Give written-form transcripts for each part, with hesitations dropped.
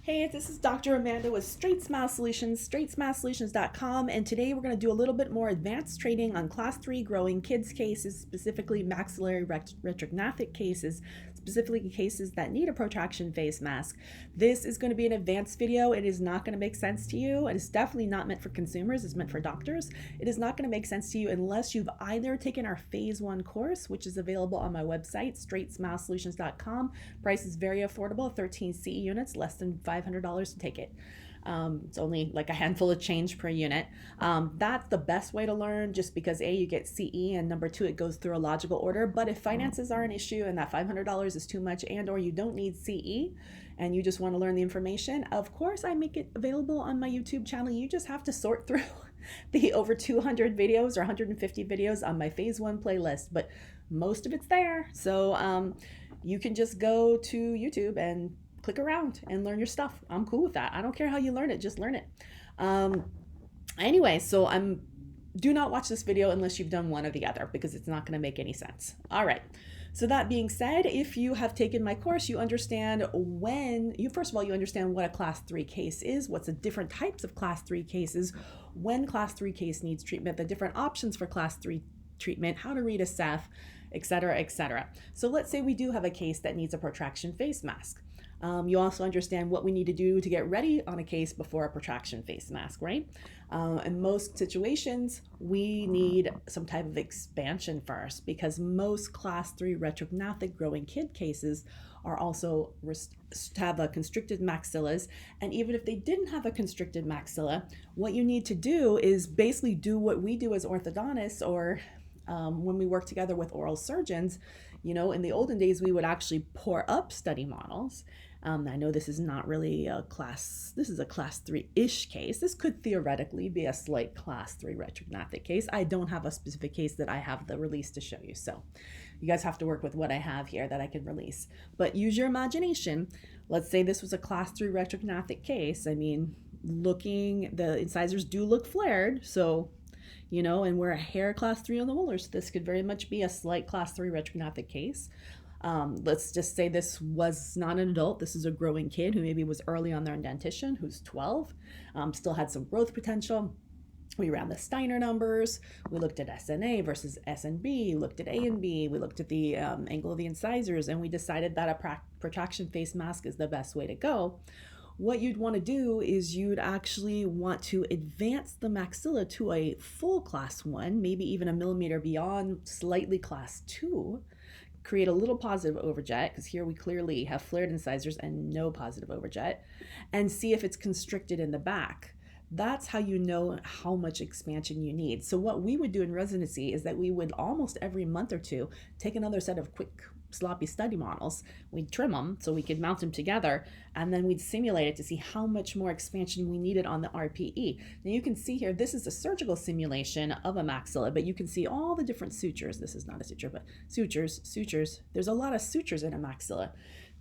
Hey, this is Dr. Amanda with Straightsmile Solutions, straightsmilesolutions.com, and today we're going to do a little bit more advanced training on Class 3 growing kids cases, specifically maxillary retrognathic cases, specifically cases that need a protraction face mask. This is going to be an advanced video. It is not going to make sense to you. It is definitely not meant for consumers. It's meant for doctors. It is not going to make sense to you unless you've either taken our Phase 1 course, which is available on my website, straightsmilesolutions.com. Price is very affordable, 13 CE units, less than $500 to take it. It's only like a handful of change per unit. That's the best way to learn, just because A, you get CE, and number two, it goes through a logical order. But if finances are an issue and that $500 is too much, and or you don't need CE and you just want to learn the information, of course I make it available on my YouTube channel. You just have to sort through the over 200 videos or 150 videos on my Phase 1 playlist, but most of it's there. So you can just go to YouTube and click around and learn your stuff. I'm cool with that. I don't care how you learn it, just learn it. Anyway, so do not watch this video unless you've done one or the other, because it's not going to make any sense. All right. So that being said, if you have taken my course, you understand first of all, you understand what a Class 3 case is, what's the different types of Class 3 cases, when Class 3 case needs treatment, the different options for Class 3 treatment, how to read a CEF, etc., etc. So let's say we do have a case that needs a protraction face mask. You also understand what we need to do to get ready on a case before a protraction face mask, right? In most situations, we need some type of expansion first, because most Class 3 retrognathic growing kid cases are also have a constricted maxillas. And even if they didn't have a constricted maxilla, what you need to do is basically do what we do as orthodontists, or when we work together with oral surgeons. You know, in the olden days, we would actually pour up study models. I know this is not really this is a Class 3-ish case. This could theoretically be a slight Class 3 retrognathic case. I don't have a specific case that I have the release to show you. So you guys have to work with what I have here that I can release. But use your imagination. Let's say this was a Class 3 retrognathic case. I mean, the incisors do look flared. So, you know, and we're a hair Class 3 on the molars. So this could very much be a slight Class 3 retrognathic case. Let's just say this was not an adult. This is a growing kid who maybe was early on their dentition, who's 12, still had some growth potential. We ran the Steiner numbers. We looked at SNA versus SNB, looked at A and B. We looked at the angle of the incisors, and we decided that a protraction face mask is the best way to go. What you'd want to do is you'd actually want to advance the maxilla to a full Class 1, maybe even a millimeter beyond, slightly Class 2. Create a little positive overjet, because here we clearly have flared incisors and no positive overjet, and see if it's constricted in the back. That's how you know how much expansion you need. So what we would do in residency is that we would almost every month or two take another set of quick sloppy study models. We'd trim them so we could mount them together, and then we'd simulate it to see how much more expansion we needed on the RPE. Now you can see here, this is a surgical simulation of a maxilla, but you can see all the different sutures. This is not a suture, but sutures. There's a lot of sutures in a maxilla.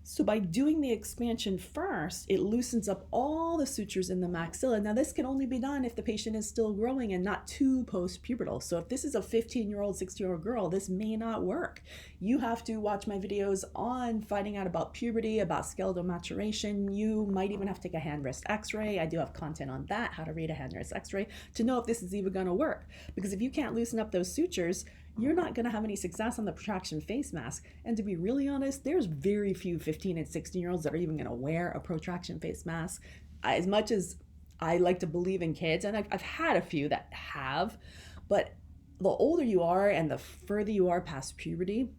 So by doing the expansion first, it loosens up all the sutures in the maxilla. Now this can only be done if the patient is still growing and not too post-pubertal. So if this is a 15-year-old, 16-year-old girl, this may not work. You have to watch my videos on finding out about puberty, about skeletal maturation. You might even have to take a hand wrist x-ray. I do have content on that, how to read a hand wrist x-ray, to know if this is even gonna work. Because if you can't loosen up those sutures, you're not going to have any success on the protraction face mask. And to be really honest, there's very few 15 and 16-year-olds that are even going to wear a protraction face mask. As much as I like to believe in kids, and I've had a few that have, but the older you are and the further you are past puberty,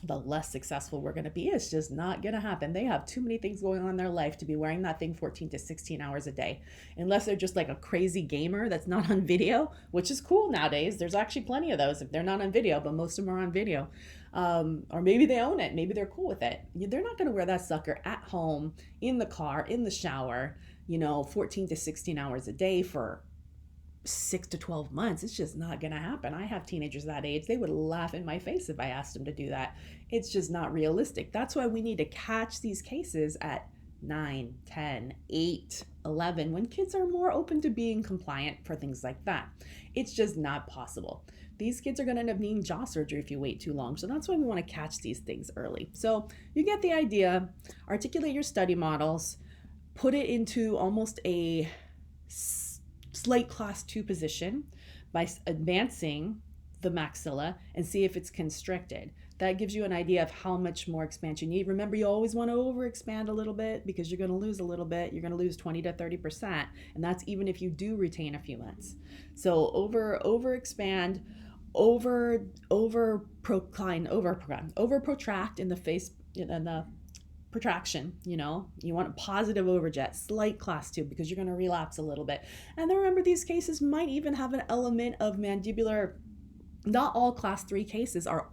the less successful we're going to be. It's just not going to happen. They have too many things going on in their life to be wearing that thing 14 to 16 hours a day. Unless they're just like a crazy gamer that's not on video, which is cool nowadays. There's actually plenty of those if they're not on video, but most of them are on video. Or maybe they own it. Maybe they're cool with it. They're not going to wear that sucker at home, in the car, in the shower, 14 to 16 hours a day for 6 to 12 months. It's just not going to happen. I have teenagers that age. They would laugh in my face if I asked them to do that. It's just not realistic. That's why we need to catch these cases at 9, 10, 8, 11, when kids are more open to being compliant for things like that. It's just not possible. These kids are going to end up needing jaw surgery if you wait too long. So that's why we want to catch these things early. So you get the idea. Articulate your study models. put it into almost a slight class 2 position by advancing the maxilla and see if it's constricted. That gives you an idea of how much more expansion you need. Remember, you always want to over expand a little bit because you're going to lose a little bit. You're going to lose 20 to 30%, and that's even if you do retain a few months. So over expand, over protract in the face, in the protraction. You want a positive overjet, slight class 2, because you're going to relapse a little bit. And then remember, these cases might even have an element of mandibular. Not all class 3 cases are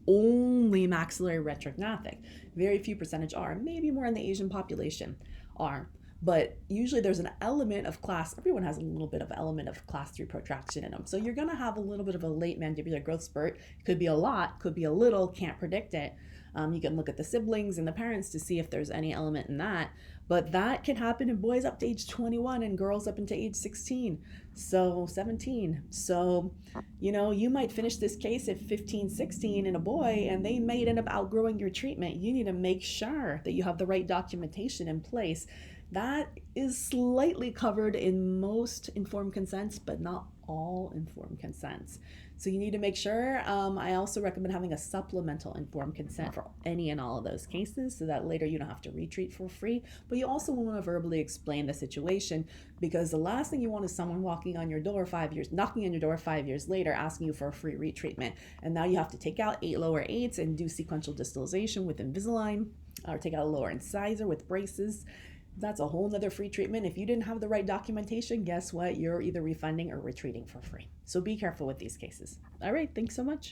only maxillary retrognathic. Very few percentage are. Maybe more in the Asian population are. But usually there's an element of everyone has a little bit of element of class 3 protraction in them. So you're going to have a little bit of a late mandibular growth spurt. Could be a lot, could be a little, can't predict it. You can look at the siblings and the parents to see if there's any element in that. But that can happen in boys up to age 21 and girls up into age 16. So 17. So, you might finish this case at 15, 16 in a boy, and they might end up outgrowing your treatment. You need to make sure that you have the right documentation in place. That is slightly covered in most informed consents, but not all informed consents. So you need to make sure. I also recommend having a supplemental informed consent for any and all of those cases, so that later you don't have to retreat for free. But you also want to verbally explain the situation, because the last thing you want is someone knocking on your door 5 years later, asking you for a free retreatment. And now you have to take out 8 lower 8s and do sequential distalization with Invisalign, or take out a lower incisor with braces. That's a whole nother free treatment. If you didn't have the right documentation, guess what? You're either refunding or retreating for free. So be careful with these cases. All right, thanks so much.